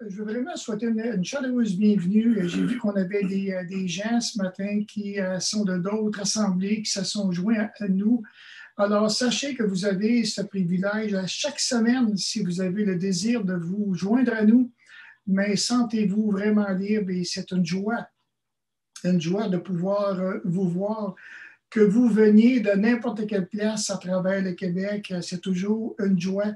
Je veux vraiment souhaiter une chaleureuse bienvenue. J'ai vu qu'on avait des gens ce matin qui sont de d'autres assemblées, qui se sont joints à nous. Alors, sachez que vous avez ce privilège à chaque semaine, si vous avez le désir de vous joindre à nous, mais sentez-vous vraiment libre et c'est une joie de pouvoir vous voir. Que vous veniez de n'importe quelle place à travers le Québec, c'est toujours une joie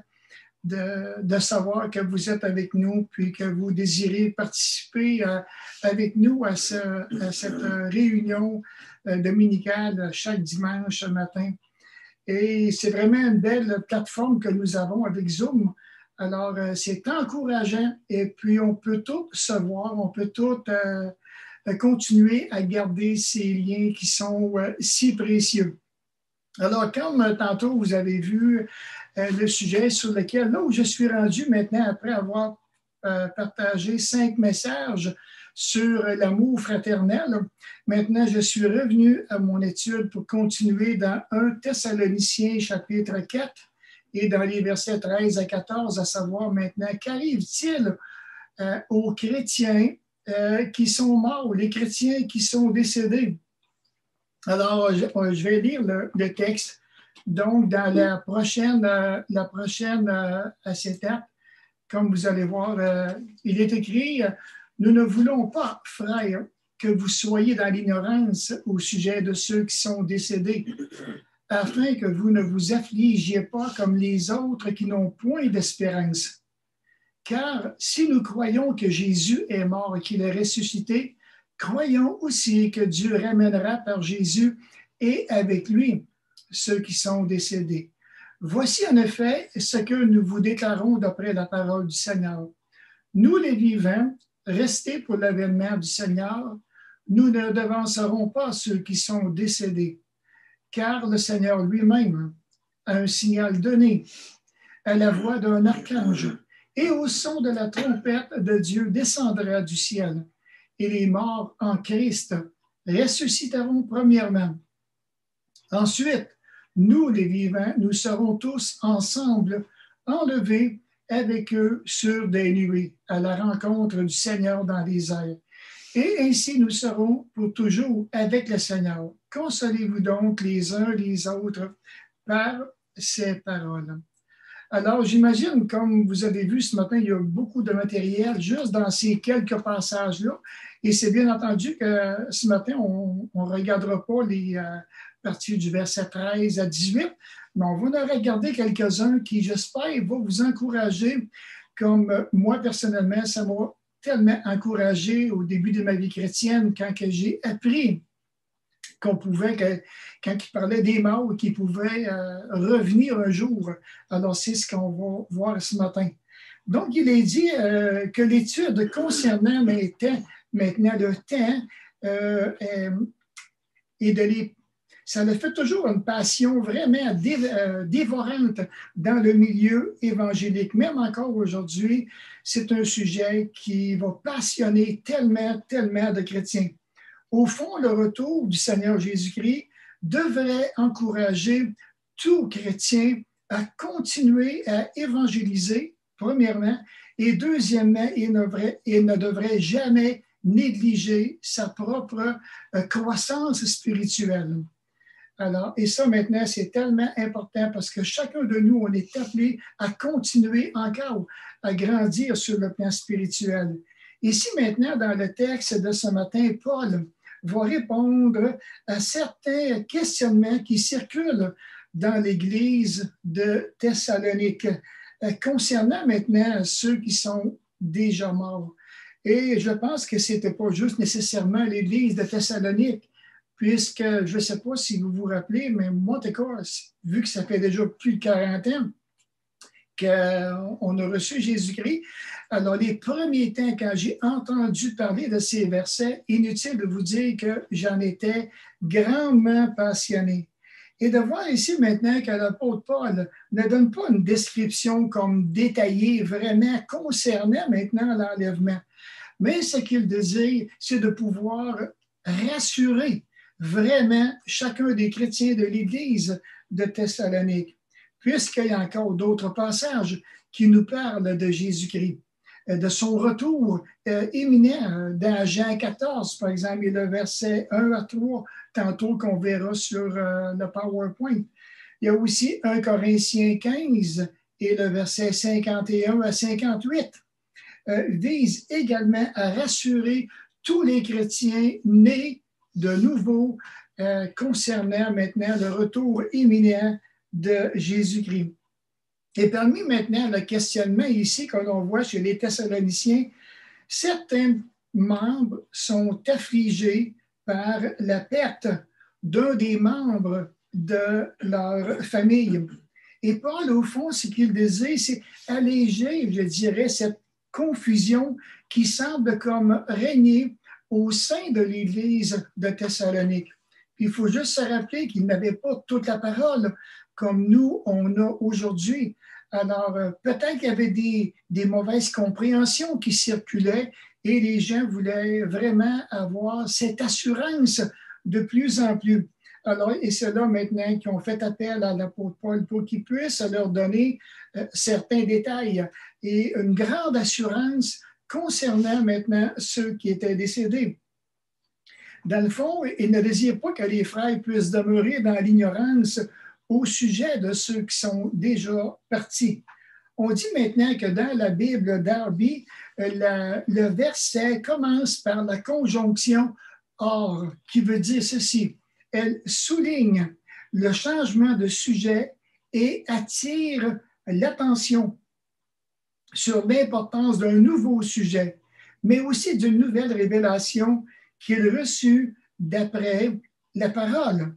de savoir que vous êtes avec nous, puis que vous désirez participer avec nous à cette réunion dominicale chaque dimanche matin. Et c'est vraiment une belle plateforme que nous avons avec Zoom. Alors, c'est encourageant et puis on peut tout se voir, on peut tout continuer à garder ces liens qui sont si précieux. Alors, comme tantôt vous avez vu le sujet sur lequel, là où je suis rendu maintenant, après avoir partagé 5 messages sur l'amour fraternel, maintenant je suis revenu à mon étude pour continuer dans 1 Thessaloniciens chapitre 4 et dans les versets 13 à 14, à savoir maintenant qu'arrive-t-il aux chrétiens qui sont morts, les chrétiens qui sont décédés. Alors, je vais lire le texte. Donc, dans la prochaine acétate, comme vous allez voir, il est écrit « Nous ne voulons pas, frères, que vous soyez dans l'ignorance au sujet de ceux qui sont décédés, afin que vous ne vous affligiez pas comme les autres qui n'ont point d'espérance. Car si nous croyons que Jésus est mort et qu'il est ressuscité, croyons aussi que Dieu ramènera par Jésus et avec lui ceux qui sont décédés. Voici en effet ce que nous vous déclarons d'après la parole du Seigneur. Nous les vivants, restés pour l'avènement du Seigneur, nous ne devancerons pas ceux qui sont décédés, car le Seigneur lui-même a un signal donné à la voix d'un archange et au son de la trompette de Dieu descendra du ciel. Et les morts en Christ ressusciteront premièrement. Ensuite, nous les vivants, nous serons tous ensemble enlevés avec eux sur des nuées à la rencontre du Seigneur dans les airs. Et ainsi nous serons pour toujours avec le Seigneur. Consolez-vous donc les uns les autres par ces paroles. Alors, j'imagine, comme vous avez vu ce matin, il y a beaucoup de matériel juste dans ces quelques passages-là. Et c'est bien entendu que ce matin, on ne regardera pas les parties du verset 13 à 18, mais on va en regarder quelques-uns qui, j'espère, vont vous encourager. Comme moi, personnellement, ça m'a tellement encouragé au début de ma vie chrétienne quand j'ai appris qu'on pouvait, quand il parlait des morts, qui pouvaient revenir un jour. Alors, c'est ce qu'on va voir ce matin. Donc, il est dit que l'étude concernant maintenant le temps et de les... Ça le fait toujours une passion vraiment dévorante dans le milieu évangélique. Même encore aujourd'hui, c'est un sujet qui va passionner tellement de chrétiens. Au fond, le retour du Seigneur Jésus-Christ devrait encourager tout chrétien à continuer à évangéliser, premièrement, et deuxièmement, il ne devrait jamais négliger sa propre croissance spirituelle. Alors, et ça maintenant, c'est tellement important parce que chacun de nous, on est appelé à continuer encore à grandir sur le plan spirituel. Ici maintenant, dans le texte de ce matin, Paul va répondre à certains questionnements qui circulent dans l'Église de Thessalonique concernant maintenant ceux qui sont déjà morts. Et je pense que ce n'était pas juste nécessairement l'Église de Thessalonique, puisque je ne sais pas si vous vous rappelez, mais moi, en tout cas, vu que ça fait déjà plus de 40 ans qu'on a reçu Jésus-Christ, alors les premiers temps, quand j'ai entendu parler de ces versets, inutile de vous dire que j'en étais grandement passionné. Et de voir ici maintenant que l'apôtre Paul ne donne pas une description comme détaillée vraiment concernant maintenant l'enlèvement, mais ce qu'il désire, c'est de pouvoir rassurer vraiment chacun des chrétiens de l'Église de Thessalonique, puisqu'il y a encore d'autres passages qui nous parlent de Jésus-Christ. de son retour imminent dans Jean 14, par exemple, et le verset 1 à 3, tantôt qu'on verra sur le PowerPoint. Il y a aussi 1 Corinthiens 15 et le verset 51 à 58 vise également à rassurer tous les chrétiens nés de nouveau concernant maintenant le retour imminent de Jésus-Christ. Et parmi maintenant le questionnement ici que l'on voit chez les Thessaloniciens, certains membres sont affligés par la perte d'un des membres de leur famille. Et Paul, au fond, ce qu'il désire, c'est alléger, je dirais, cette confusion qui semble comme régner au sein de l'Église de Thessalonique. Il faut juste se rappeler qu'ils n'avaient pas toute la parole comme nous, on a aujourd'hui. Alors, peut-être qu'il y avait des mauvaises compréhensions qui circulaient et les gens voulaient vraiment avoir cette assurance de plus en plus. Alors, et c'est là maintenant qu'ils ont fait appel à l'apôtre Paul pour qu'il puisse leur donner certains détails et une grande assurance concernant maintenant ceux qui étaient décédés. Dans le fond, il ne désire pas que les frères puissent demeurer dans l'ignorance au sujet de ceux qui sont déjà partis. On dit maintenant que dans la Bible d'Arby, le verset commence par la conjonction « or », qui veut dire ceci. Elle souligne le changement de sujet et attire l'attention sur l'importance d'un nouveau sujet, mais aussi d'une nouvelle révélation qu'il reçut d'après la parole.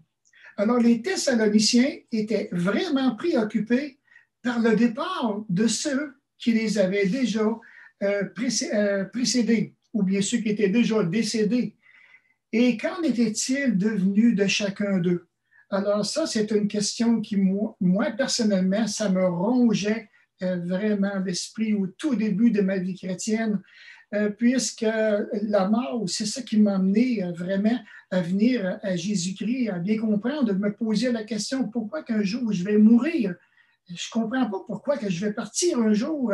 Alors, les Thessaloniciens étaient vraiment préoccupés par le départ de ceux qui les avaient déjà précédés, ou bien ceux qui étaient déjà décédés. Et qu'en était-il devenu de chacun d'eux? Alors ça, c'est une question qui, moi personnellement, ça me rongeait vraiment l'esprit au tout début de ma vie chrétienne, puisque la mort, c'est ça qui m'a amené vraiment à venir à Jésus-Christ, à bien comprendre, de me poser la question, pourquoi qu'un jour je vais mourir? Je ne comprends pas pourquoi que je vais partir un jour.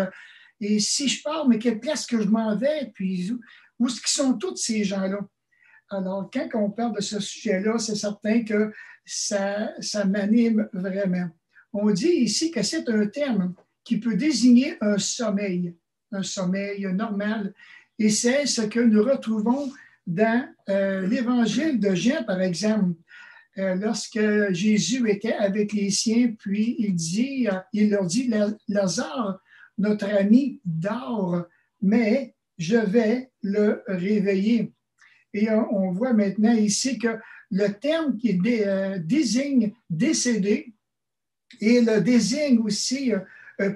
Et si je pars, mais quelle place que je m'en vais? Puis où est-ce qu'ils sont tous ces gens-là? Alors, quand on parle de ce sujet-là, c'est certain que ça m'anime vraiment. On dit ici que c'est un terme qui peut désigner un sommeil normal. Et c'est ce que nous retrouvons dans l'Évangile de Jean, par exemple. Lorsque Jésus était avec les siens, puis il leur dit, Lazare, notre ami, dort, mais je vais le réveiller. Et on voit maintenant ici que le terme qui désigne décédé, et le désigne aussi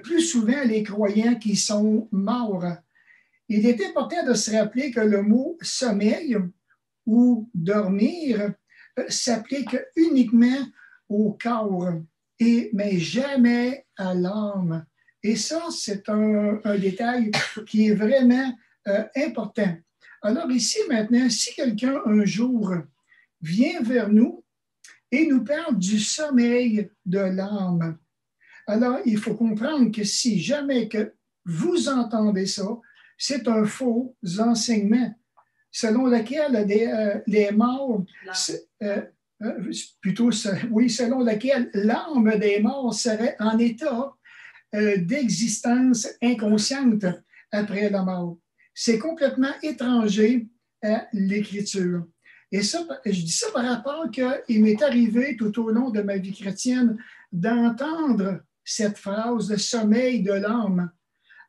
plus souvent les croyants qui sont morts. Il est important de se rappeler que le mot sommeil ou dormir s'applique uniquement au corps, mais jamais à l'âme. Et ça, c'est un détail qui est vraiment important. Alors ici, maintenant, si quelqu'un un jour vient vers nous et nous parle du sommeil de l'âme, alors il faut comprendre que si jamais que vous entendez ça, c'est un faux enseignement selon lequel les morts, selon lequel l'âme des morts serait en état d'existence inconsciente après la mort. C'est complètement étranger à l'Écriture. Et ça, je dis ça par rapport qu'il m'est arrivé tout au long de ma vie chrétienne d'entendre cette phrase « le sommeil de l'âme ».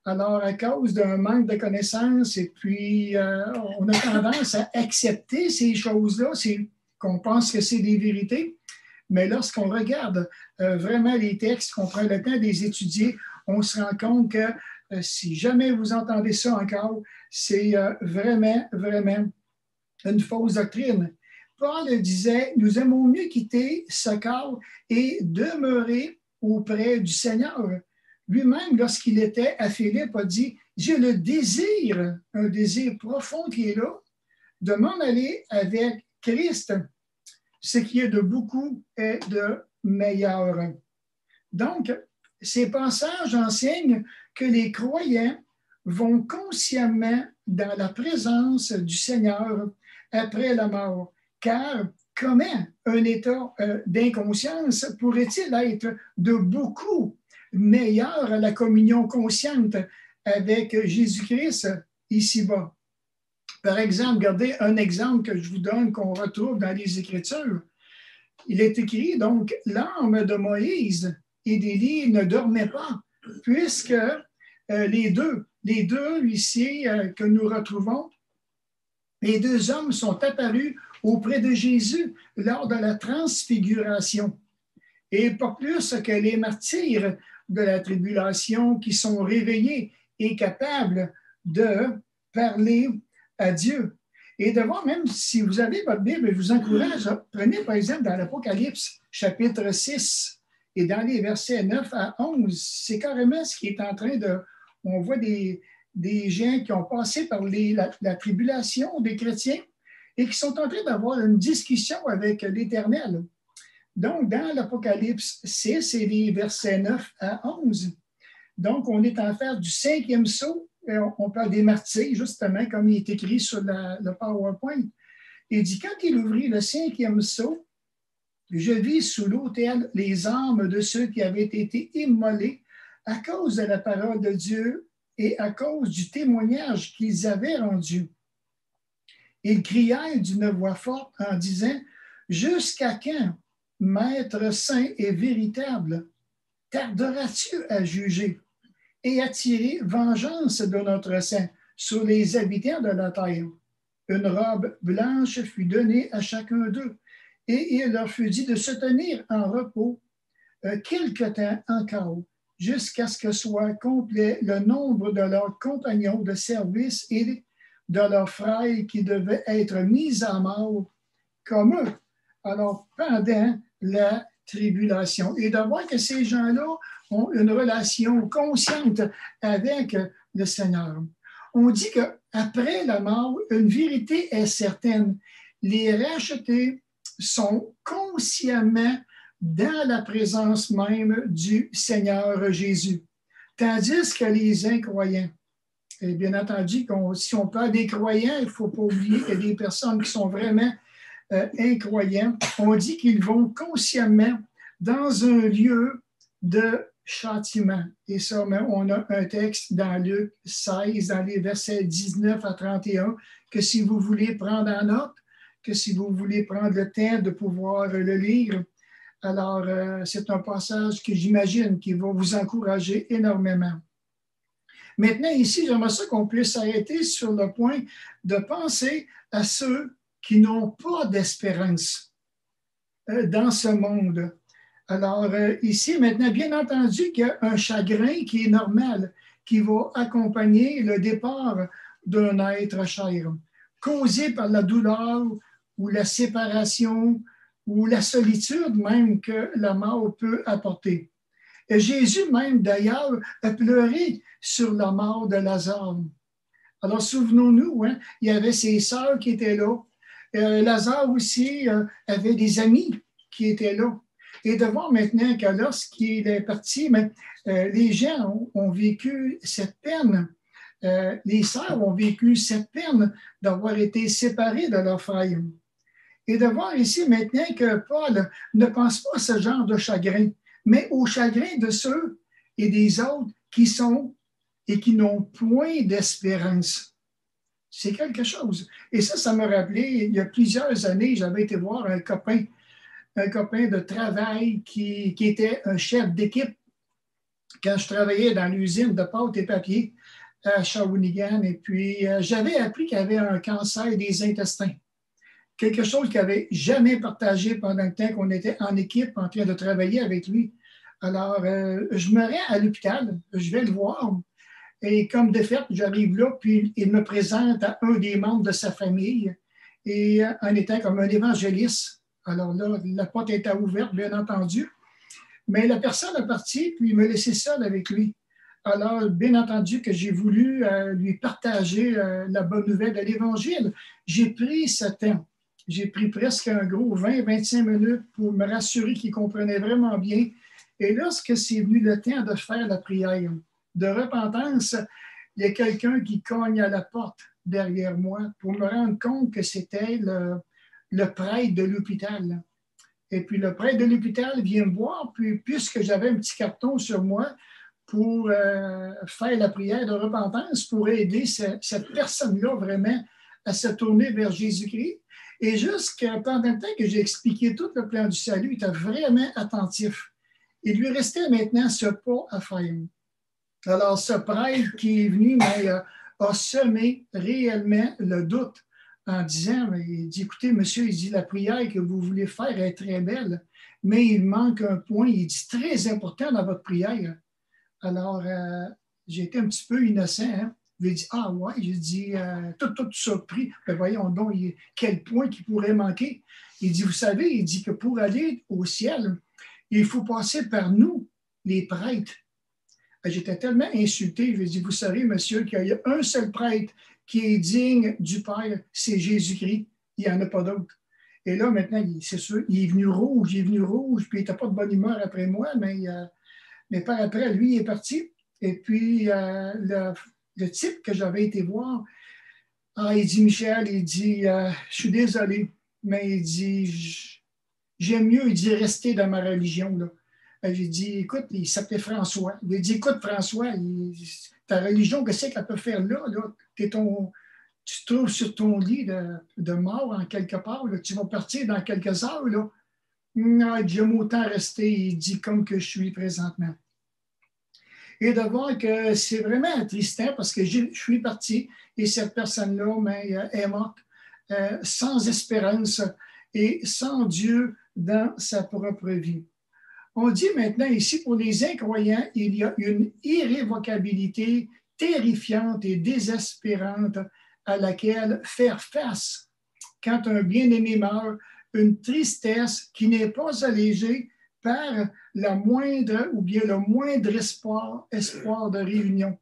Alors, à cause d'un manque de connaissances, et puis on a tendance à accepter ces choses-là, qu'on pense que c'est des vérités. Mais lorsqu'on regarde vraiment les textes, qu'on prend le temps de les étudier, on se rend compte que si jamais vous entendez ça encore, c'est vraiment, vraiment une fausse doctrine. Paul disait, nous aimons mieux quitter ce corps et demeurer auprès du Seigneur. Lui-même, lorsqu'il était à Philippe, a dit, j'ai le désir, un désir profond qui est là, de m'en aller avec Christ, ce qui est de beaucoup et de meilleur. Donc, ces passages enseignent que les croyants vont consciemment dans la présence du Seigneur après la mort. Car comment un état d'inconscience pourrait-il être de beaucoup meilleur à la communion consciente avec Jésus-Christ ici-bas? Par exemple, regardez un exemple que je vous donne qu'on retrouve dans les Écritures. Il est écrit donc, l'âme de Moïse et d'Élie ne dormait pas, puisque les deux ici que nous retrouvons, les deux hommes sont apparus auprès de Jésus lors de la transfiguration. Et pas plus que les martyrs de la tribulation qui sont réveillés et capables de parler à Dieu. Et de voir, même si vous avez votre Bible, je vous encourage, prenez par exemple dans l'Apocalypse, chapitre 6, et dans les versets 9 à 11, c'est carrément ce qui est en train de... On voit des gens qui ont passé par la tribulation des chrétiens et qui sont en train d'avoir une discussion avec l'Éternel. Donc, dans l'Apocalypse 6 et les versets 9 à 11, donc on est en face du 5e sceau. On parle des martyrs, justement, comme il est écrit sur le PowerPoint. Il dit, quand il ouvrit le 5e sceau, je vis sous l'autel les âmes de ceux qui avaient été immolés à cause de la parole de Dieu et à cause du témoignage qu'ils avaient rendu. Ils crièrent d'une voix forte en disant, « Jusqu'à quand, Maître saint et véritable, tarderas-tu à juger et à tirer vengeance de notre sang sur les habitants de la terre? » Une robe blanche fut donnée à chacun d'eux, et il leur fut dit de se tenir en repos quelque temps encore, jusqu'à ce que soit complet le nombre de leurs compagnons de service et de leurs frères qui devaient être mis à mort comme eux. Alors, pendant la tribulation. Et de voir que ces gens-là ont une relation consciente avec le Seigneur. On dit qu'après la mort, une vérité est certaine. Les rachetés sont consciemment dans la présence même du Seigneur Jésus. Tandis que les incroyants, et bien entendu, si on parle des croyants, il ne faut pas oublier qu'il y a des personnes qui sont vraiment incroyants, on dit qu'ils vont consciemment dans un lieu de châtiment. Et ça, on a un texte dans Luc 16, dans les versets 19 à 31, que si vous voulez prendre en note, que si vous voulez prendre le temps de pouvoir le lire, alors c'est un passage que j'imagine qui va vous encourager énormément. Maintenant, ici, j'aimerais ça qu'on puisse s'arrêter sur le point de penser à ceux qui n'ont pas d'espérance dans ce monde. Alors, ici, maintenant, bien entendu qu'il y a un chagrin qui est normal, qui va accompagner le départ d'un être cher, causé par la douleur ou la séparation ou la solitude même que la mort peut apporter. Et Jésus même, d'ailleurs, a pleuré sur la mort de Lazare. Alors, souvenons-nous, hein, il y avait ses sœurs qui étaient là. Lazare aussi avait des amis qui étaient là. Et de voir maintenant que lorsqu'il est parti, les gens ont vécu cette peine. Les sœurs ont vécu cette peine d'avoir été séparées de leurs frères. Et de voir ici maintenant que Paul ne pense pas à ce genre de chagrin, mais au chagrin de ceux et des autres qui sont et qui n'ont point d'espérance. C'est quelque chose. Et ça me rappelait, il y a plusieurs années, j'avais été voir un copain de travail qui était un chef d'équipe quand je travaillais dans l'usine de pâte et papier à Shawinigan. Et puis, j'avais appris qu'il avait un cancer des intestins. Quelque chose qu'il n'avait jamais partagé pendant le temps qu'on était en équipe en train de travailler avec lui. Alors, je me rends à l'hôpital, je vais le voir. Et comme de fait, j'arrive là, puis il me présente à un des membres de sa famille et en étant comme un évangéliste. Alors là, la porte était ouverte, bien entendu. Mais la personne est partie, puis il me laissait seul avec lui. Alors, bien entendu que j'ai voulu lui partager la bonne nouvelle de l'Évangile. J'ai pris ce temps. J'ai pris presque un gros 20-25 minutes pour me rassurer qu'il comprenait vraiment bien. Et lorsque c'est venu le temps de faire la prière de repentance, il y a quelqu'un qui cogne à la porte derrière moi pour me rendre compte que c'était le prêtre de l'hôpital. Et puis le prêtre de l'hôpital vient me voir, puis puisque j'avais un petit carton sur moi pour faire la prière de repentance, pour aider cette personne-là vraiment à se tourner vers Jésus-Christ. Et jusqu'à pendant le temps que j'ai expliqué tout le plan du salut, il était vraiment attentif. Il lui restait maintenant ce pas à faire. Alors, ce prêtre qui est venu a semé réellement le doute en disant, il dit, écoutez, monsieur, il dit, la prière que vous voulez faire est très belle, mais il manque un point, il dit, très important dans votre prière. Alors, j'ai été un petit peu innocent. Hein? J'ai dit, ah ouais, j'ai dit, tout surpris. Ben voyons donc, quel point qui pourrait manquer. Il dit, vous savez, il dit que pour aller au ciel, il faut passer par nous, les prêtres. J'étais tellement insulté. Je lui ai dit, vous savez, monsieur, qu'il y a un seul prêtre qui est digne du Père, c'est Jésus-Christ. Il n'y en a pas d'autre. Et là, maintenant, c'est sûr, il est venu rouge, puis il n'était pas de bonne humeur après moi, mais par après, lui, il est parti. Et puis, le type que j'avais été voir, il dit, Michel, il dit, je suis désolé, mais il dit, j'aime mieux, il dit, rester dans ma religion, là. J'ai dit, écoute, il s'appelait François. Il a dit, écoute, François, ta religion, qu'est-ce qu'elle peut faire là? Tu te trouves sur ton lit de mort en quelque part. Là. Tu vas partir dans quelques heures. Là. Non, j'aime autant rester, il dit, comme que je suis présentement. Et de voir que c'est vraiment attristant parce que je suis parti et cette personne-là est morte sans espérance et sans Dieu dans sa propre vie. On dit maintenant ici, pour les incroyants, il y a une irrévocabilité terrifiante et désespérante à laquelle faire face quand un bien-aimé meurt, une tristesse qui n'est pas allégée par la moindre ou bien le moindre espoir de réunion.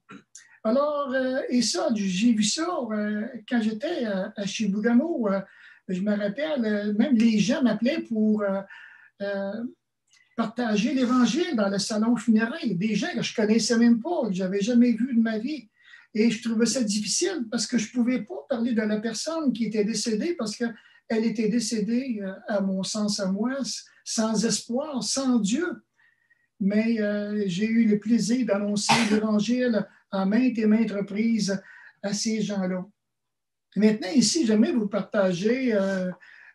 Alors, et ça, j'ai vu ça quand j'étais à Chibougamau. Je me rappelle, même les gens m'appelaient pour partager l'Évangile dans le salon funéraire. Des gens que je ne connaissais même pas, que je n'avais jamais vus de ma vie. Et je trouvais ça difficile parce que je ne pouvais pas parler de la personne qui était décédée parce qu'elle était décédée, à mon sens, à moi, sans espoir, sans Dieu. Mais j'ai eu le plaisir d'annoncer l'Évangile à maintes et maintes reprises à ces gens-là. Maintenant, ici, j'aimerais vous partager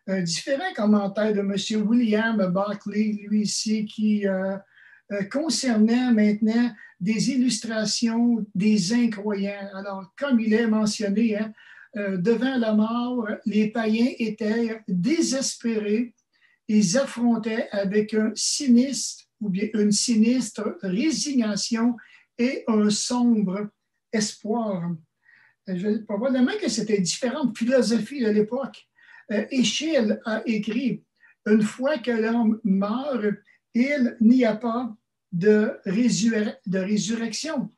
différents commentaires de M. William Barclay, lui ici, qui concernait maintenant des illustrations des incroyants. Alors, comme il est mentionné, hein, devant la mort, les païens étaient désespérés. Ils affrontaient avec un sinistre ou bien une sinistre résignation et un sombre espoir. Probablement que c'était différentes philosophies de l'époque. Échille a écrit « Une fois que l'homme meurt, il n'y a pas de résurrection. »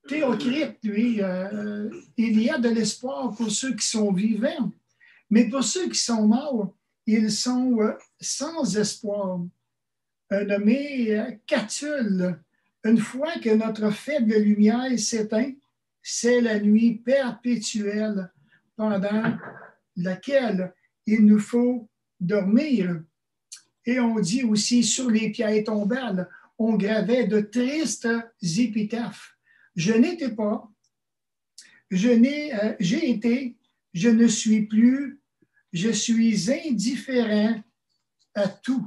Théocrite, lui, il y a de l'espoir pour ceux qui sont vivants, mais pour ceux qui sont morts, ils sont sans espoir. Nommé Catulle, une fois que notre faible lumière s'éteint, c'est la nuit perpétuelle pendant laquelle il nous faut dormir. Et on dit aussi sur les pierres tombales, on gravait de tristes épitaphes. Je n'étais pas, j'ai été, je ne suis plus, je suis indifférent à tout.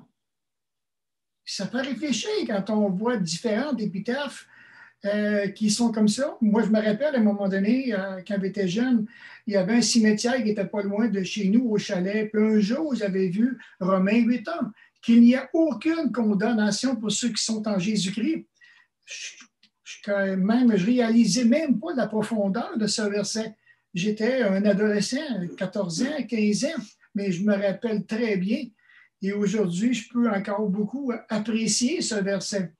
Ça fait réfléchir quand on voit différentes épitaphes qui sont comme ça. Moi, je me rappelle à un moment donné, quand j'étais jeune, il y avait un cimetière qui n'était pas loin de chez nous, au chalet. Puis un jour, j'avais vu Romains 8:1, qu'il n'y a aucune condamnation pour ceux qui sont en Jésus-Christ. Je réalisais même pas la profondeur de ce verset. J'étais un adolescent, 14 ans, 15 ans, mais je me rappelle très bien. Et aujourd'hui, je peux encore beaucoup apprécier ce verset.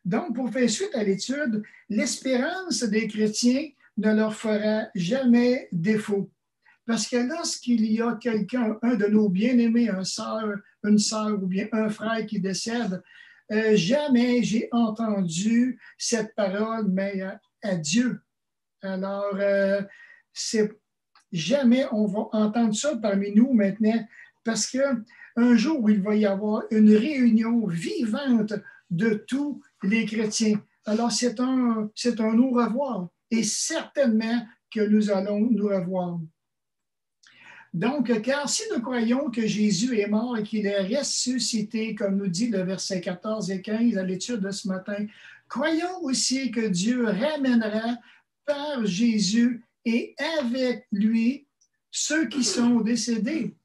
Donc, pour faire suite à l'étude, l'espérance des chrétiens ne leur fera jamais défaut. Parce que lorsqu'il y a quelqu'un, un de nos bien-aimés, une sœur ou bien un frère qui décède, jamais j'ai entendu cette parole, mais à Dieu. Alors, jamais on va entendre ça parmi nous maintenant, parce qu'un jour où il va y avoir une réunion vivante de tous les chrétiens. Alors, c'est un au revoir, et certainement que nous allons nous revoir. Donc, car si nous croyons que Jésus est mort et qu'il est ressuscité, comme nous dit le verset 14 et 15 à l'étude de ce matin, croyons aussi que Dieu ramènera par Jésus et avec lui ceux qui sont décédés.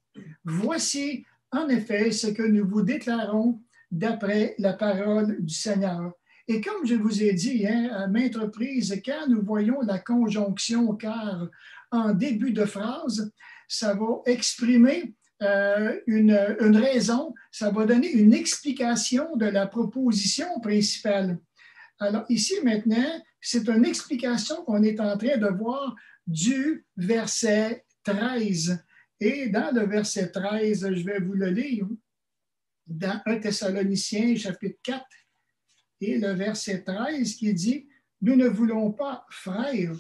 Voici en effet ce que nous vous déclarons d'après la parole du Seigneur. Et comme je vous ai dit à maintes reprises, quand nous voyons la conjonction car en début de phrase, ça va exprimer une raison, ça va donner une explication de la proposition principale. Alors ici maintenant, c'est une explication qu'on est en train de voir du verset 13. Et dans le verset 13, je vais vous le lire, dans 1 Thessaloniciens, chapitre 4, et le verset 13 qui dit « Nous ne voulons pas, frères,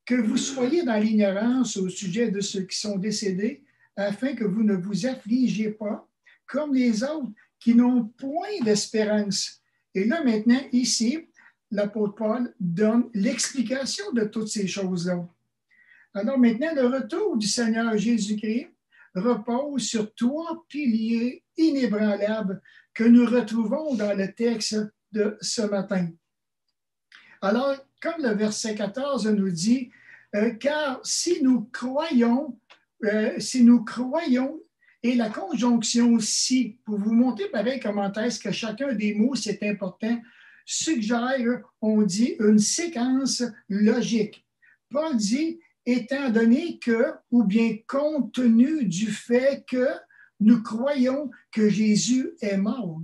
que vous soyez dans l'ignorance au sujet de ceux qui sont décédés, afin que vous ne vous affligiez pas, comme les autres qui n'ont point d'espérance. » Et là maintenant, ici, l'apôtre Paul donne l'explication de toutes ces choses-là. Alors maintenant, le retour du Seigneur Jésus-Christ repose sur 3 piliers inébranlables que nous retrouvons dans le texte de ce matin. Alors, comme le verset 14 nous dit, car si nous croyons, et la conjonction si, pour vous montrer pareil comment est-ce que chacun des mots, c'est important, suggère, on dit, une séquence logique. Paul dit, étant donné que, ou bien compte tenu du fait que nous croyons que Jésus est mort.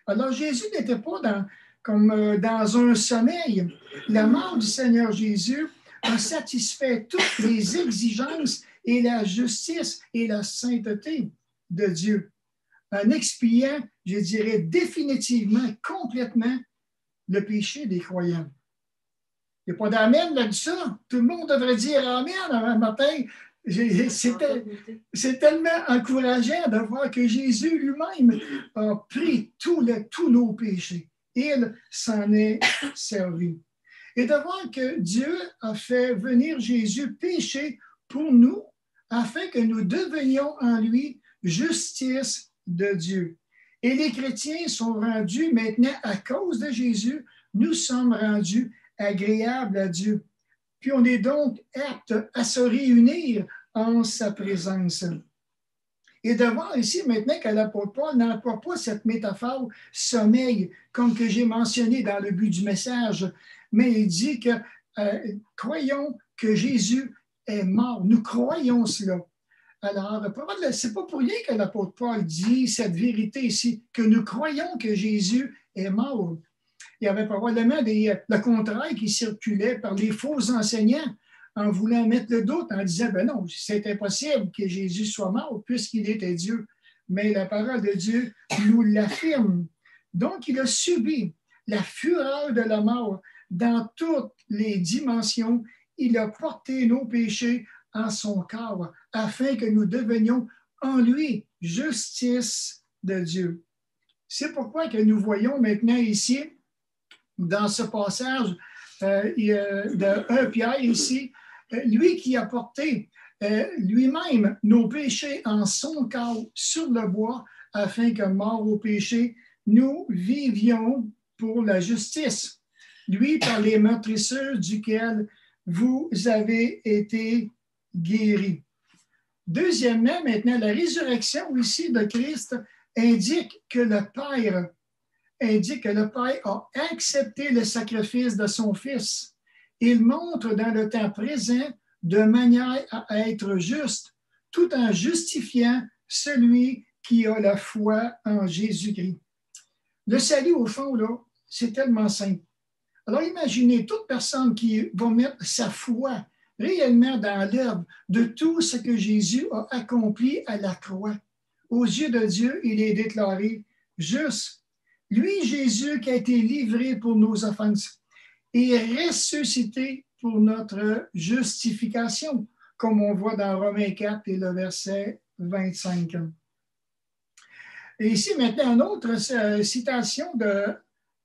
Alors, Jésus n'était pas comme dans un sommeil. La mort du Seigneur Jésus a satisfait toutes les exigences et la justice et la sainteté de Dieu, en expiant, je dirais, définitivement, complètement, le péché des croyants. Il n'y a pas d'amen là-dessus. Tout le monde devrait dire amen un matin. C'est tellement encourageant de voir que Jésus lui-même a pris tous nos péchés. Il s'en est servi. Et de voir que Dieu a fait venir Jésus pécher pour nous, afin que nous devenions en lui justice de Dieu. Et les chrétiens sont rendus maintenant, à cause de Jésus, nous sommes rendus agréables à Dieu. Puis on est donc apte à se réunir en sa présence. Et de voir ici maintenant que l'apôtre Paul n'emploie pas cette métaphore sommeil, comme que j'ai mentionné dans le but du message, mais il dit que croyons que Jésus est mort. Nous croyons cela. Alors, ce n'est pas pour rien que l'apôtre Paul dit cette vérité ici, que nous croyons que Jésus est mort. Il y avait probablement le contraire qui circulait par les faux enseignants en voulant mettre le doute, en disant, ben non, c'est impossible que Jésus soit mort puisqu'il était Dieu. Mais la parole de Dieu nous l'affirme. Donc, il a subi la fureur de la mort dans toutes les dimensions. Il a porté nos péchés en son corps afin que nous devenions en lui justice de Dieu. C'est pourquoi que nous voyons maintenant ici, dans ce passage de 1 Pierre ici, lui qui a porté lui-même nos péchés en son corps sur le bois, afin que, mort au péché, nous vivions pour la justice. Lui, par les meurtrissures duquel vous avez été guéris. Deuxièmement, maintenant, la résurrection ici de Christ indique que le Père a accepté le sacrifice de son Fils. Il montre dans le temps présent de manière à être juste, tout en justifiant celui qui a la foi en Jésus-Christ. Le salut, au fond, là, c'est tellement simple. Alors, imaginez toute personne qui va mettre sa foi réellement dans l'œuvre de tout ce que Jésus a accompli à la croix. Aux yeux de Dieu, il est déclaré juste. Lui, Jésus, qui a été livré pour nos offenses et ressuscité pour notre justification, comme on voit dans Romains 4 et le verset 25. Et ici, maintenant, une autre citation de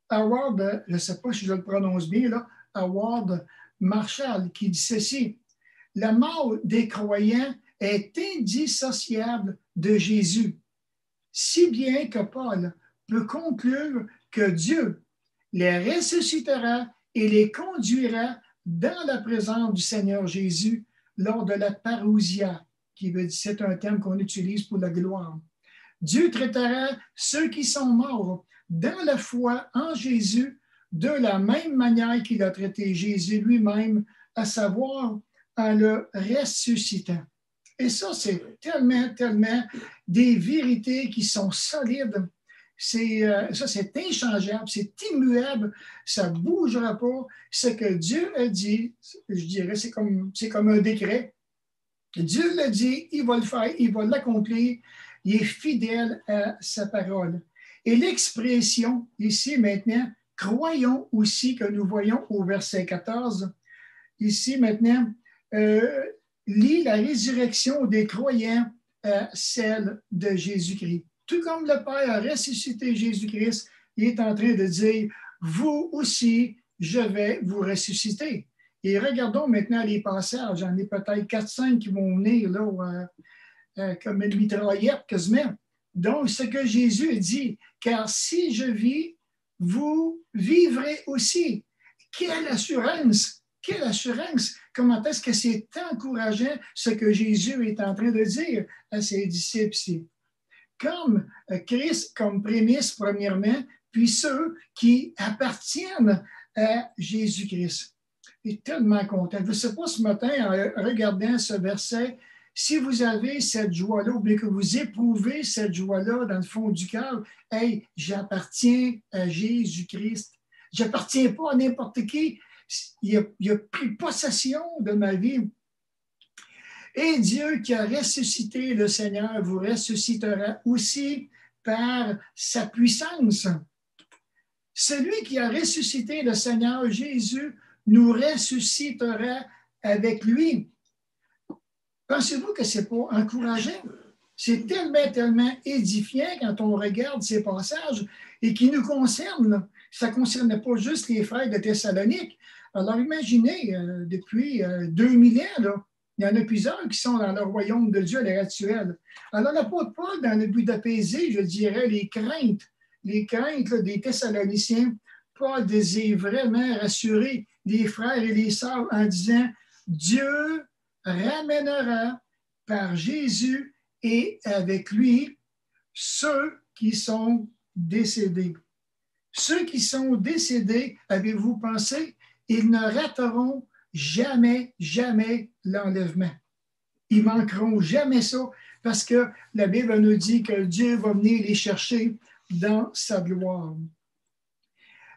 Howard, je ne sais pas si je le prononce bien, là, Howard Marshall, qui dit ceci: la mort des croyants est indissociable de Jésus, si bien que Paul peut conclure que Dieu les ressuscitera et les conduira dans la présence du Seigneur Jésus lors de la parousia, qui veut dire, c'est un terme qu'on utilise pour la gloire. Dieu traitera ceux qui sont morts dans la foi en Jésus de la même manière qu'il a traité Jésus lui-même, à savoir en le ressuscitant. Et ça, c'est tellement des vérités qui sont solides. Ça, c'est inchangeable, c'est immuable, ça ne bougera pas. Ce que Dieu a dit, je dirais, c'est comme un décret. Dieu l'a dit, il va le faire, il va l'accomplir. Il est fidèle à sa parole. Et l'expression ici maintenant, croyons aussi, que nous voyons au verset 14, ici maintenant, lie la résurrection des croyants à celle de Jésus-Christ. Tout comme le Père a ressuscité Jésus-Christ, il est en train de dire, vous aussi, je vais vous ressusciter. Et regardons maintenant les passages, j'en ai peut-être 4-5 qui vont venir là, comme une mitraillette quasiment. Donc, ce que Jésus dit, car si je vis, vous vivrez aussi. Quelle assurance! Quelle assurance! Comment est-ce que c'est encourageant ce que Jésus est en train de dire à ses disciples ici? Comme Christ, comme prémisse premièrement, puis ceux qui appartiennent à Jésus-Christ. Je suis tellement content. Je ne sais pas ce matin, en regardant ce verset, si vous avez cette joie-là, ou bien que vous éprouvez cette joie-là dans le fond du cœur, hey, j'appartiens à Jésus-Christ. Je n'appartiens pas à n'importe qui. Il a pris possession de ma vie. Et Dieu qui a ressuscité le Seigneur vous ressuscitera aussi par sa puissance. Celui qui a ressuscité le Seigneur Jésus nous ressuscitera avec lui. Pensez-vous que ce n'est pas encourageant? C'est tellement édifiant quand on regarde ces passages et qui nous concernent. Ça ne concerne pas juste les frères de Thessalonique. Alors imaginez, depuis 2000 ans, là, il y en a plusieurs qui sont dans le royaume de Dieu à l'heure actuelle. Alors l'apôtre Paul, dans le but d'apaiser, je dirais, les craintes là, des Thessaloniciens, Paul désire vraiment rassurer les frères et les sœurs en disant « Dieu ramènera par Jésus et avec lui ceux qui sont décédés. » Ceux qui sont décédés, avez-vous pensé, ils ne rateront jamais l'enlèvement. Ils ne manqueront jamais ça parce que la Bible nous dit que Dieu va venir les chercher dans sa gloire.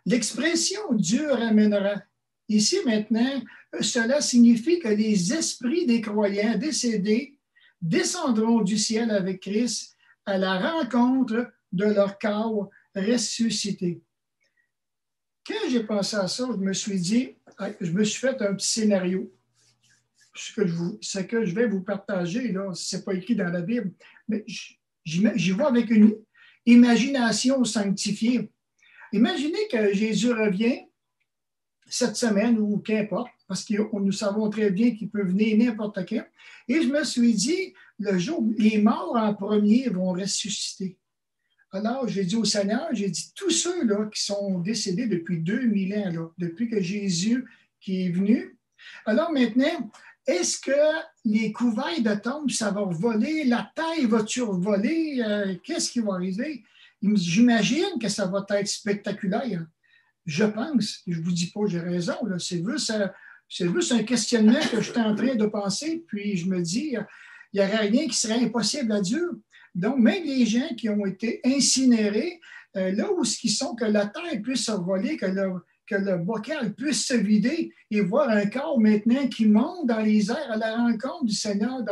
L'expression « Dieu ramènera », ici maintenant, cela signifie que les esprits des croyants décédés descendront du ciel avec Christ à la rencontre de leur corps ressuscité. Quand j'ai pensé à ça, je me suis dit, je me suis fait un petit scénario. Ce que je vais vous partager, là, ce n'est pas écrit dans la Bible, mais j'y vois avec une imagination sanctifiée. Imaginez que Jésus revient cette semaine ou qu'importe, parce que nous savons très bien qu'il peut venir n'importe quand. Et je me suis dit, le jour où les morts en premier vont ressusciter. Alors, j'ai dit au Seigneur, j'ai dit, tous ceux-là qui sont décédés depuis 2000 ans, là, depuis que Jésus qui est venu, alors maintenant, est-ce que les couverts de tombes, ça va voler? La terre va-tu voler? Qu'est-ce qui va arriver? J'imagine que ça va être spectaculaire. Je pense, je ne vous dis pas que j'ai raison, là, c'est juste un questionnement que je suis en train de penser, puis je me dis, il n'y aurait rien qui serait impossible à Dieu. Donc, même les gens qui ont été incinérés, là où ils sont, que la terre puisse se voler, que le bocal puisse se vider et voir un corps maintenant qui monte dans les airs à la rencontre du Seigneur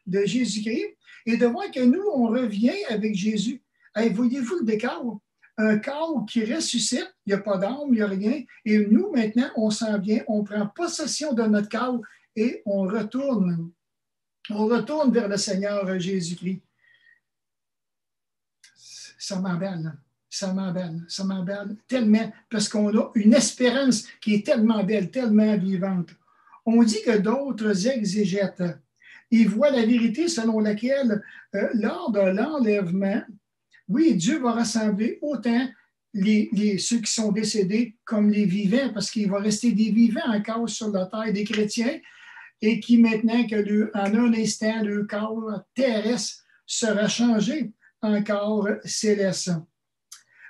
de Jésus-Christ, et de voir que nous, on revient avec Jésus. Hey, voyez-vous le décor? un corps qui ressuscite, il n'y a pas d'âme, il n'y a rien. Et nous, maintenant, on s'en vient, on prend possession de notre corps et on retourne vers le Seigneur Jésus-Christ. Ça m'embelle, ça m'embelle tellement, parce qu'on a une espérance qui est tellement belle, tellement vivante. On dit que d'autres exégètes, ils voient la vérité selon laquelle, lors de l'enlèvement, oui, Dieu va rassembler autant ceux qui sont décédés comme les vivants, parce qu'il va rester des vivants encore sur la terre, des chrétiens, et qui maintenant, en un instant, le corps terrestre sera changé en corps céleste.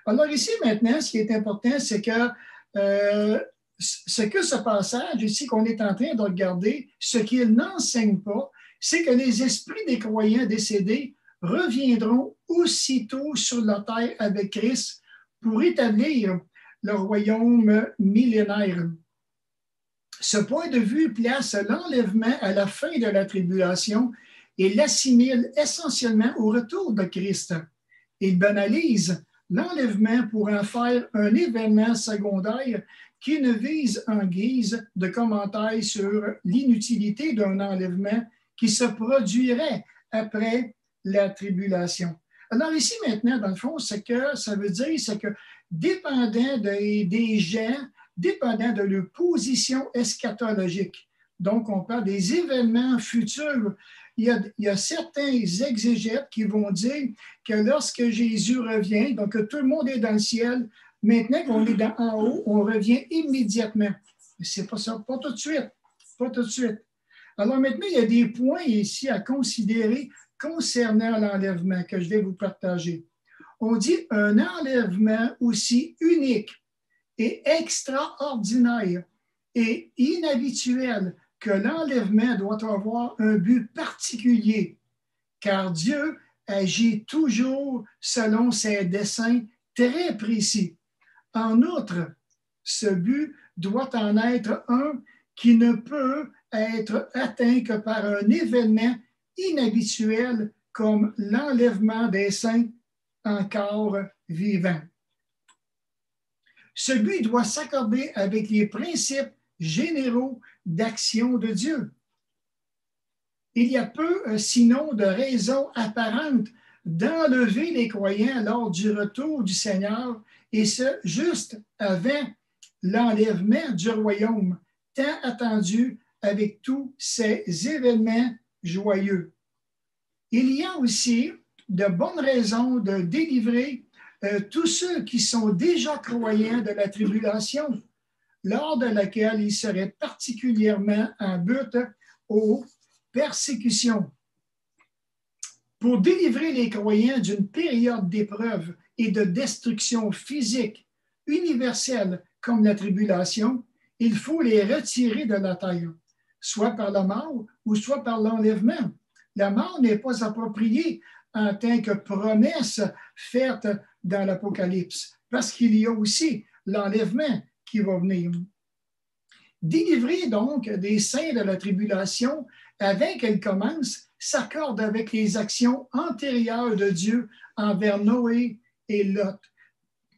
Alors ici, maintenant, ce qui est important, c'est que ce passage ici qu'on est en train de regarder, ce qu'il n'enseigne pas, c'est que les esprits des croyants décédés reviendront aussitôt sur la terre avec Christ pour établir le royaume millénaire. Ce point de vue place l'enlèvement à la fin de la tribulation et l'assimile essentiellement au retour de Christ. Il banalise l'enlèvement pour en faire un événement secondaire qui ne vise en guise de commentaire sur l'inutilité d'un enlèvement qui se produirait après la tribulation. Alors ici maintenant, dans le fond, c'est que ça veut dire, c'est que dépendant des gens, dépendant de leur position eschatologique, donc on parle des événements futurs, il y a certains exégètes qui vont dire que lorsque Jésus revient, donc que tout le monde est dans le ciel, maintenant qu'on est en haut, on revient immédiatement. Mais c'est pas ça, pas tout de suite, pas tout de suite. Alors maintenant, il y a des points ici à considérer concernant l'enlèvement que je vais vous partager. On dit un enlèvement aussi unique et extraordinaire et inhabituel que l'enlèvement doit avoir un but particulier, car Dieu agit toujours selon ses desseins très précis. En outre, ce but doit en être un qui ne peut être atteint que par un événement inhabituel comme l'enlèvement des saints encore vivants. Ce but doit s'accorder avec les principes généraux d'action de Dieu. Il y a peu, sinon, de raisons apparentes d'enlever les croyants lors du retour du Seigneur, et ce, juste avant l'enlèvement du royaume, tant attendu avec tous ces événements joyeux. Il y a aussi de bonnes raisons de délivrer tous ceux qui sont déjà croyants de la tribulation, lors de laquelle ils seraient particulièrement en but aux persécutions. Pour délivrer les croyants d'une période d'épreuve et de destruction physique universelle comme la tribulation, il faut les retirer de la terre, soit par la mort ou soit par l'enlèvement. La mort n'est pas appropriée en tant que promesse faite dans l'Apocalypse, parce qu'il y a aussi l'enlèvement qui va venir. Délivrer donc des saints de la tribulation avant qu'elle commence s'accorde avec les actions antérieures de Dieu envers Noé et Lot.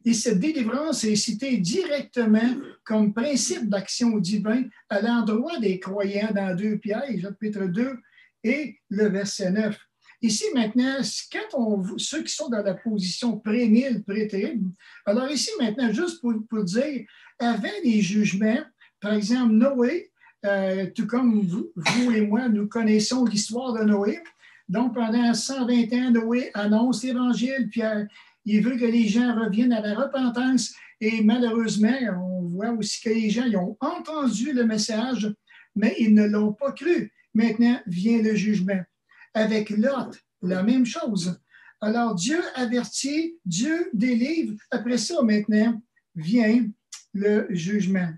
Et cette délivrance est citée directement comme principe d'action divin à l'endroit des croyants dans 2 Pierre, chapitre 2 et le verset 9. Ici, maintenant, ceux qui sont dans la position pré-mille, pré-terrible, alors ici, maintenant, juste pour dire, avant les jugements, par exemple, Noé, tout comme vous et moi, nous connaissons l'histoire de Noé. Donc, pendant 120 ans, Noé annonce l'Évangile, puis il veut que les gens reviennent à la repentance. Et malheureusement, on voit aussi que les gens ils ont entendu le message, mais ils ne l'ont pas cru. Maintenant vient le jugement. Avec Lot, la même chose. Alors, Dieu avertit, Dieu délivre. Après ça, maintenant, vient le jugement.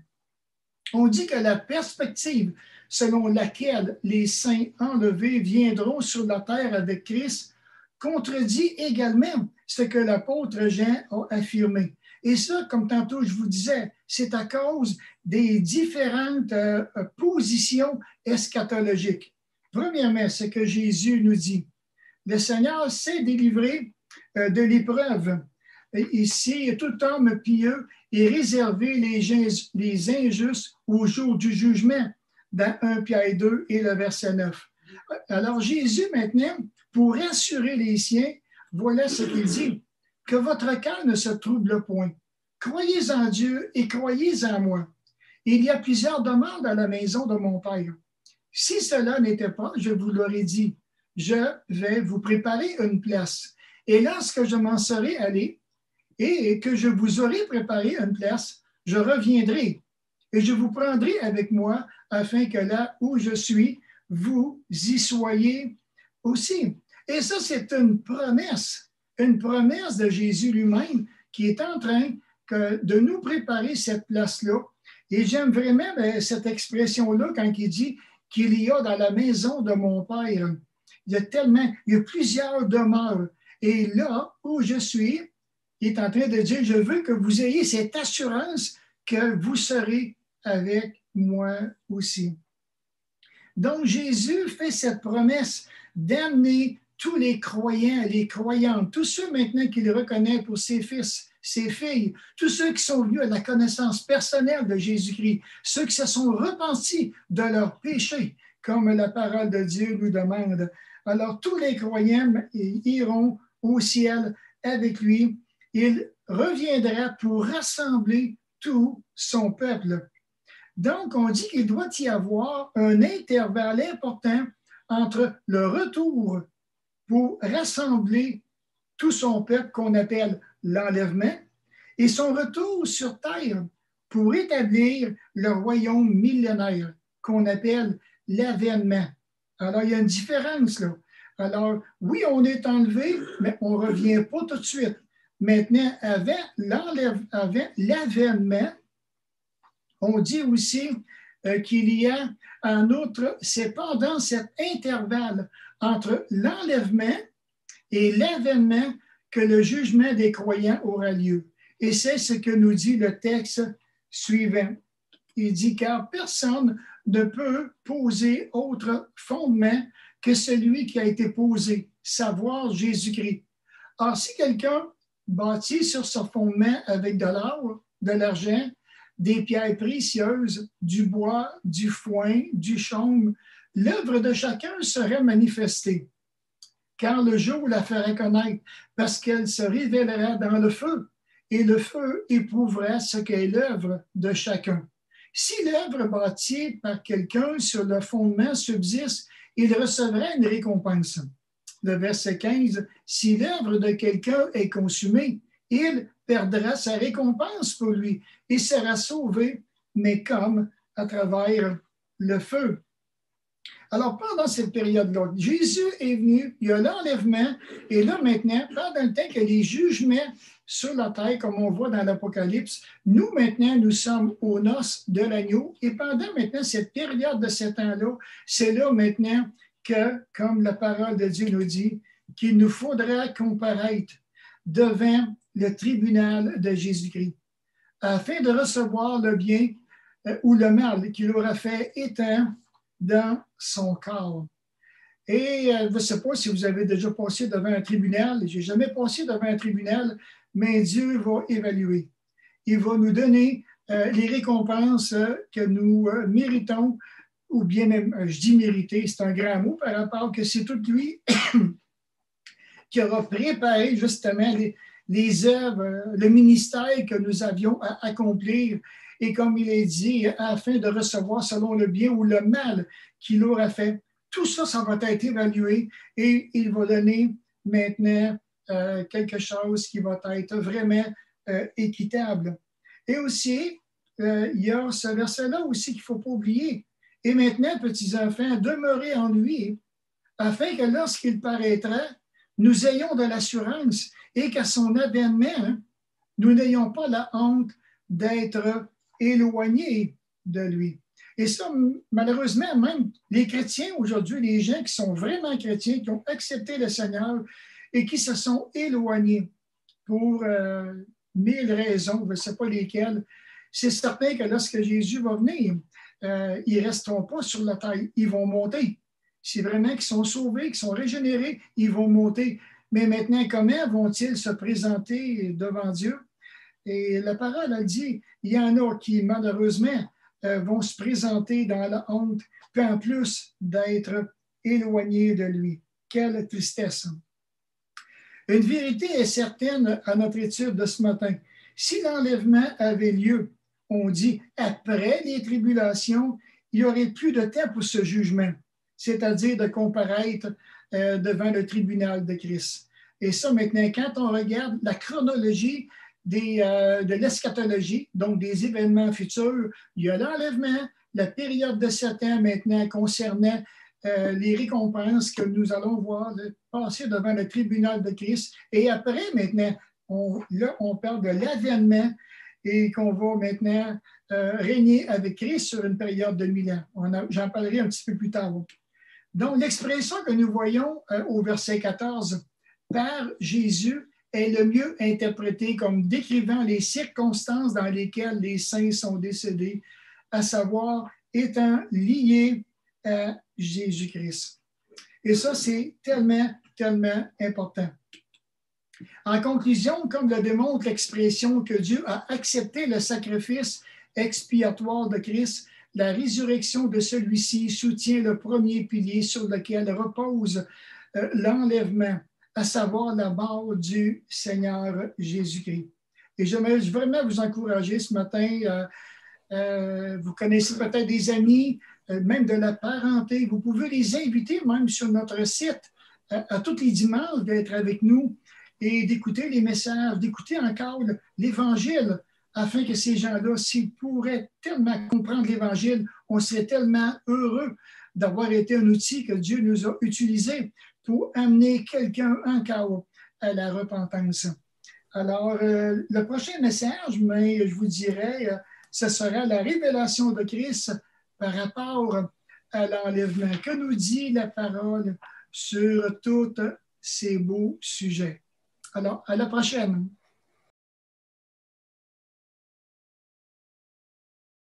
On dit que la perspective selon laquelle les saints enlevés viendront sur la terre avec Christ contredit également ce que l'apôtre Jean a affirmé. Et ça, comme tantôt je vous disais, c'est à cause des différentes positions eschatologiques. Premièrement, ce que Jésus nous dit. Le Seigneur s'est délivré de l'épreuve ici, tout homme pieux est réservé les injustes au jour du jugement, dans 1 Pierre 2 et le verset 9. Alors Jésus, maintenant, pour rassurer les siens, voilà ce qu'il dit, que votre cœur ne se trouble point. Croyez en Dieu et croyez en moi. Il y a plusieurs demeures dans la maison de mon Père. Si cela n'était pas, je vous l'aurais dit, je vais vous préparer une place. Et lorsque je m'en serai allé et que je vous aurai préparé une place, je reviendrai et je vous prendrai avec moi afin que là où je suis, vous y soyez aussi. Et ça, c'est une promesse de Jésus lui-même qui est en train de nous préparer cette place-là. Et j'aime vraiment cette expression-là quand il dit qu'il y a dans la maison de mon Père. Il y a plusieurs demeures. Et là où je suis, il est en train de dire, je veux que vous ayez cette assurance que vous serez avec moi aussi. Donc, Jésus fait cette promesse d'amener tous les croyants, les croyantes, tous ceux maintenant qu'il reconnaît pour ses fils, ses filles, tous ceux qui sont venus à la connaissance personnelle de Jésus-Christ, ceux qui se sont repentis de leurs péchés, comme la parole de Dieu nous demande. Alors, tous les croyants iront au ciel avec lui. Il reviendra pour rassembler tout son peuple. Donc, on dit qu'il doit y avoir un intervalle important entre le retour pour rassembler tout son peuple qu'on appelle l'enlèvement et son retour sur terre pour établir le royaume millénaire qu'on appelle l'avènement. Alors, il y a une différence là. Alors, oui, on est enlevé, mais on ne revient pas tout de suite. Maintenant, avant l'avènement, on dit aussi qu'il y a en outre, c'est pendant cet intervalle entre l'enlèvement et l'avènement que le jugement des croyants aura lieu. Et c'est ce que nous dit le texte suivant. Il dit, car personne ne peut poser autre fondement que celui qui a été posé, savoir Jésus-Christ. Or, si quelqu'un bâtit sur ce fondement avec de l'or, de l'argent, des pierres précieuses, du bois, du foin, du chaume, l'œuvre de chacun serait manifestée, car le jour la ferait connaître, parce qu'elle se révélera dans le feu, et le feu éprouvera ce qu'est l'œuvre de chacun. Si l'œuvre bâtie par quelqu'un sur le fondement subsiste, il recevra une récompense. Le verset 15, si l'œuvre de quelqu'un est consumée, il perdra sa récompense pour lui et sera sauvé, mais comme à travers le feu. Alors, pendant cette période-là, Jésus est venu, il y a l'enlèvement, et là maintenant, pendant le temps que les jugements sur la terre, comme on voit dans l'Apocalypse, nous maintenant, nous sommes aux noces de l'agneau, et pendant maintenant cette période de 7 ans-là, c'est là maintenant que, comme la parole de Dieu nous dit, qu'il nous faudra comparaître devant le tribunal de Jésus-Christ, afin de recevoir le bien ou le mal qu'il aura fait étant dans son corps. Et je ne sais pas si vous avez déjà passé devant un tribunal, je n'ai jamais passé devant un tribunal, mais Dieu va évaluer. Il va nous donner les récompenses que nous méritons, ou bien même, je dis mériter, c'est un grand mot par rapport que c'est tout lui qui aura préparé justement les œuvres, le ministère que nous avions à accomplir. Et comme il est dit, afin de recevoir selon le bien ou le mal qu'il aura fait. Tout ça, ça va être évalué et il va donner maintenant quelque chose qui va être vraiment équitable. Et aussi, il y a ce verset-là aussi qu'il ne faut pas oublier. Et maintenant, petits enfants, demeurez en lui, afin que lorsqu'il paraîtra, nous ayons de l'assurance et qu'à son avènement, nous n'ayons pas la honte d'être éloignés de lui. Et ça, malheureusement, même les chrétiens aujourd'hui, les gens qui sont vraiment chrétiens, qui ont accepté le Seigneur et qui se sont éloignés pour 1000 raisons, je ne sais pas lesquelles, c'est certain que lorsque Jésus va venir, ils ne resteront pas sur la terre, ils vont monter. C'est vraiment qu'ils sont sauvés, qu'ils sont régénérés, ils vont monter. Mais maintenant, comment vont-ils se présenter devant Dieu? Et la parole, elle dit, il y en a qui, malheureusement, vont se présenter dans la honte, puis en plus d'être éloignés de lui. Quelle tristesse! Une vérité est certaine à notre étude de ce matin. Si l'enlèvement avait lieu, on dit, après les tribulations, il n'y aurait plus de temps pour ce jugement, c'est-à-dire de comparaître devant le tribunal de Christ. Et ça, maintenant, quand on regarde la chronologie de l'eschatologie, donc des événements futurs, il y a l'enlèvement, la période de 7 ans maintenant concernant les récompenses que nous allons voir passer devant le tribunal de Christ. Et après, maintenant, on parle de l'avènement et qu'on va maintenant régner avec Christ sur une période de 1000 ans. J'en parlerai un petit peu plus tard. Donc, l'expression que nous voyons au verset 14, par Jésus, est le mieux interprétée comme décrivant les circonstances dans lesquelles les saints sont décédés, à savoir étant liés à Jésus-Christ. Et ça, c'est tellement, tellement important. En conclusion, comme le démontre l'expression que Dieu a accepté le sacrifice expiatoire de Christ, la résurrection de celui-ci soutient le premier pilier sur lequel repose l'enlèvement, à savoir la mort du Seigneur Jésus-Christ. Et j'aimerais vraiment vous encourager ce matin. Vous connaissez peut-être des amis, même de la parenté. Vous pouvez les inviter même sur notre site à tous les dimanches d'être avec nous et d'écouter les messages, d'écouter encore l'Évangile, afin que ces gens-là, s'ils pourraient tellement comprendre l'Évangile, on serait tellement heureux d'avoir été un outil que Dieu nous a utilisé pour amener quelqu'un encore à la repentance. Alors, le prochain message, mais je vous dirais, ce sera la révélation de Christ par rapport à l'enlèvement. Que nous dit la parole sur tous ces beaux sujets? Alors, à la prochaine.